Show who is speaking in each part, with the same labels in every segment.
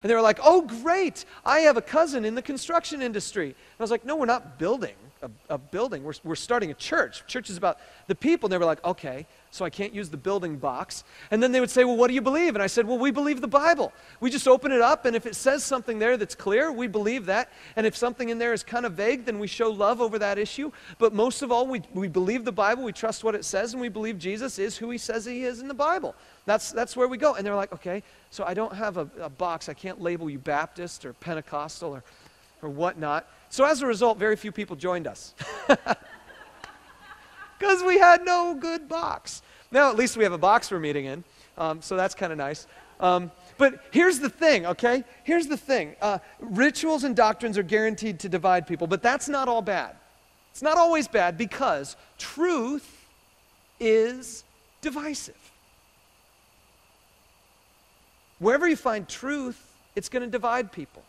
Speaker 1: And they were like, oh, great, I have a cousin in the construction industry. And I was like, no, we're not building a building. We're starting a church. Church is about the people. And they were like, okay, so I can't use the building box. And then they would say, well, what do you believe? And I said, well, we believe the Bible. We just open it up, and if it says something there that's clear, we believe that. And if something in there is kind of vague, then we show love over that issue. But most of all, we believe the Bible, we trust what it says, and we believe Jesus is who he says he is in the Bible. That's where we go. And they're like, okay, so I don't have a box. I can't label you Baptist or Pentecostal or whatnot. So as a result, very few people joined us. Because we had no good box. Now at least we have a box we're meeting in, so that's kind of nice. But here's the thing, okay? Here's the thing. Rituals and doctrines are guaranteed to divide people, but that's not all bad. It's not always bad because truth is divisive. Wherever you find truth, it's going to divide people.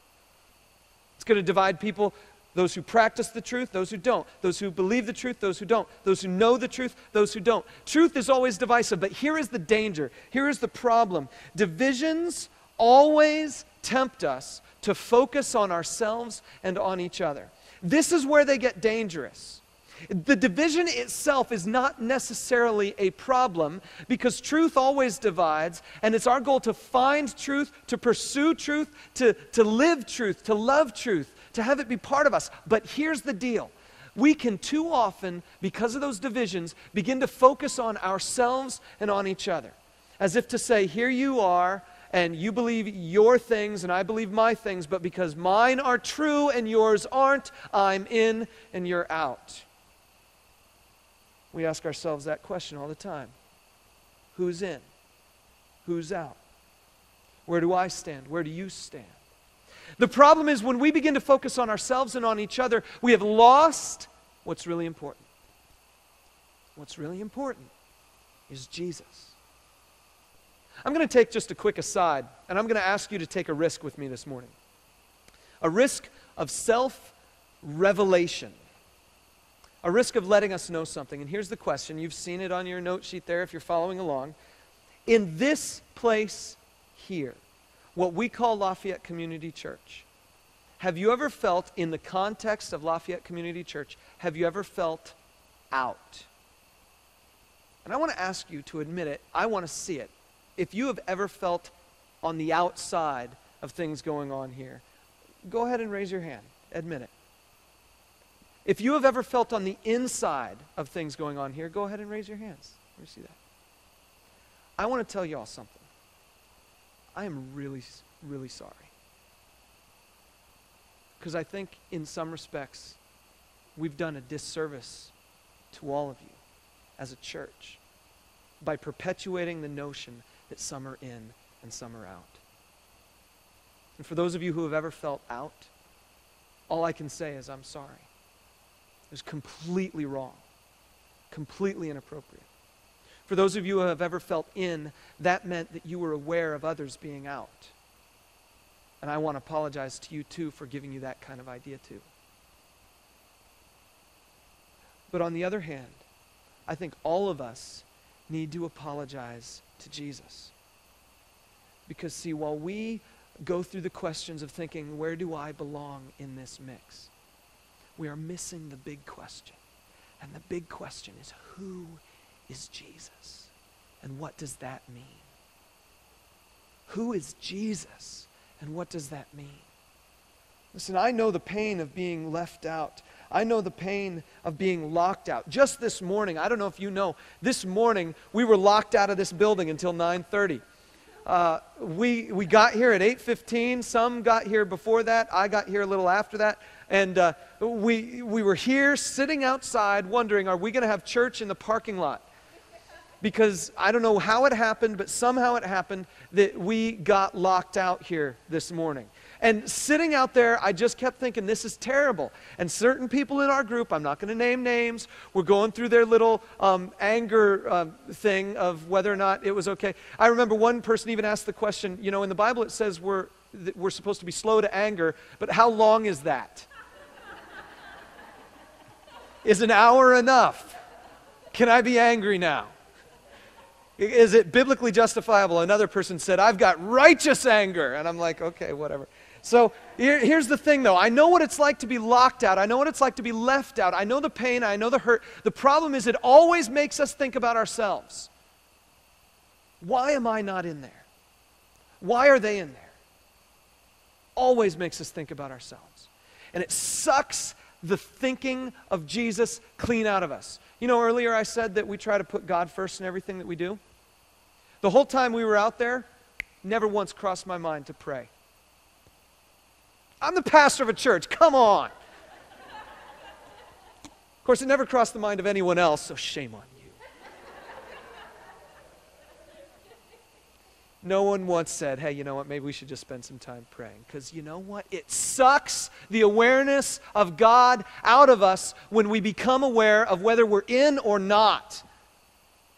Speaker 1: It's going to divide people, those who practice the truth, those who don't. Those who believe the truth, those who don't. Those who know the truth, those who don't. Truth is always divisive, but here is the danger. Here is the problem. Divisions always tempt us to focus on ourselves and on each other. This is where they get dangerous. The division itself is not necessarily a problem because truth always divides, and it's our goal to find truth, to pursue truth, to live truth, to love truth, to have it be part of us. But here's the deal. We can too often, because of those divisions, begin to focus on ourselves and on each other. As if to say, here you are, and you believe your things, and I believe my things, but because mine are true and yours aren't, I'm in and you're out. We ask ourselves that question all the time. Who's in? Who's out? Where do I stand? Where do you stand? The problem is when we begin to focus on ourselves and on each other, we have lost what's really important. What's really important is Jesus. I'm going to take just a quick aside, and I'm going to ask you to take a risk with me this morning. A risk of self-revelation. A risk of letting us know something. And here's the question. You've seen it on your note sheet there if you're following along. In this place here, what we call Lafayette Community Church, have you ever felt, in the context of Lafayette Community Church, have you ever felt out? And I want to ask you to admit it. I want to see it. If you have ever felt on the outside of things going on here, go ahead and raise your hand. Admit it. If you have ever felt on the inside of things going on here, go ahead and raise your hands. Let me see that. I want to tell you all something. I am really, really sorry. Because I think in some respects, we've done a disservice to all of you as a church by perpetuating the notion that some are in and some are out. And for those of you who have ever felt out, all I can say is I'm sorry. It was completely wrong, completely inappropriate. For those of you who have ever felt in, that meant that you were aware of others being out. And I want to apologize to you too for giving you that kind of idea too. But on the other hand, I think all of us need to apologize to Jesus. Because see, while we go through the questions of thinking, where do I belong in this mix? We are missing the big question. And the big question is, who is Jesus? And what does that mean? Who is Jesus? And what does that mean? Listen, I know the pain of being left out. I know the pain of being locked out. Just this morning, I don't know if you know, this morning we were locked out of this building until 9:30. We got here at 8:15. Some got here before that. I got here a little after that. And we were here sitting outside wondering, are we going to have church in the parking lot? Because I don't know how it happened, but somehow it happened that we got locked out here this morning. And sitting out there, I just kept thinking, this is terrible. And certain people in our group, I'm not going to name names, were going through their little anger thing of whether or not it was okay. I remember one person even asked the question, you know, in the Bible it says we're supposed to be slow to anger, but how long is that? Is an hour enough? Can I be angry now? Is it biblically justifiable? Another person said, I've got righteous anger. And I'm like, okay, whatever. So here's the thing, though. I know what it's like to be locked out. I know what it's like to be left out. I know the pain. I know the hurt. The problem is it always makes us think about ourselves. Why am I not in there? Why are they in there? Always makes us think about ourselves. And it sucks the thinking of Jesus clean out of us. You know, earlier I said that we try to put God first in everything that we do. The whole time we were out there, never once crossed my mind to pray. I'm the pastor of a church, come on. Of course, it never crossed the mind of anyone else, so shame on you. No one once said, hey, you know what, maybe we should just spend some time praying. Because you know what? It sucks the awareness of God out of us when we become aware of whether we're in or not.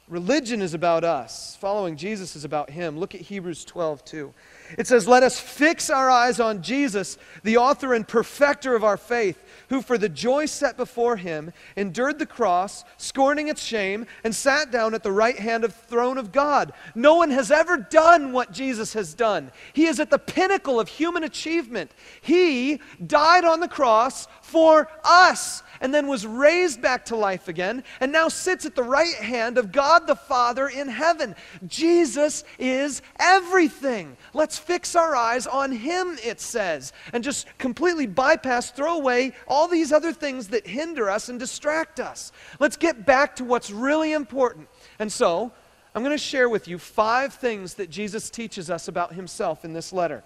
Speaker 1: Religion is about us. Following Jesus is about Him. Look at Hebrews 12:2. It says, let us fix our eyes on Jesus, the author and perfecter of our faith, who for the joy set before Him endured the cross, scorning its shame, and sat down at the right hand of the throne of God. No one has ever done what Jesus has done. He is at the pinnacle of human achievement. He died on the cross for us, and then was raised back to life again, and now sits at the right hand of God the Father in heaven. Jesus is everything. Let's fix our eyes on Him, it says, and just completely bypass, throw away all these other things that hinder us and distract us. Let's get back to what's really important. And so, I'm going to share with you 5 things that Jesus teaches us about Himself in this letter.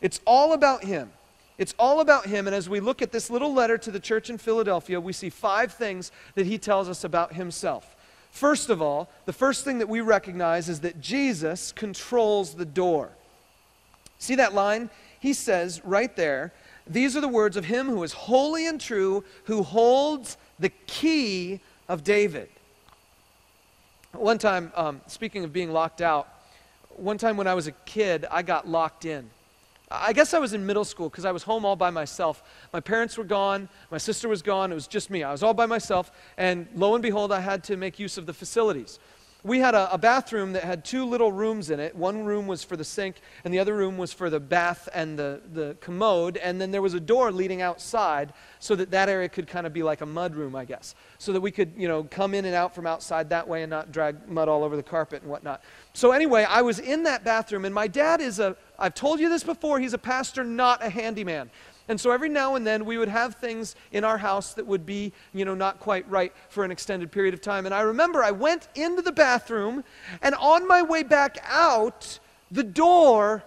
Speaker 1: It's all about Him. It's all about Him, and as we look at this little letter to the church in Philadelphia, we see 5 things that He tells us about Himself. First of all, the first thing that we recognize is that Jesus controls the door. See that line? He says right there, these are the words of Him who is holy and true, who holds the key of David. One time, speaking of being locked out, one time when I was a kid, I got locked in. I guess I was in middle school because I was home all by myself. My parents were gone, my sister was gone, it was just me. I was all by myself, and lo and behold, I had to make use of the facilities. We had a bathroom that had 2 little rooms in it. One room was for the sink, and the other room was for the bath and the commode, and then there was a door leading outside so that that area could kind of be like a mud room, I guess, so that we could, you know, come in and out from outside that way and not drag mud all over the carpet and whatnot. So anyway, I was in that bathroom, and my dad is I've told you this before, he's a pastor, not a handyman. And so every now and then we would have things in our house that would be, you know, not quite right for an extended period of time. And I remember I went into the bathroom, and on my way back out, the door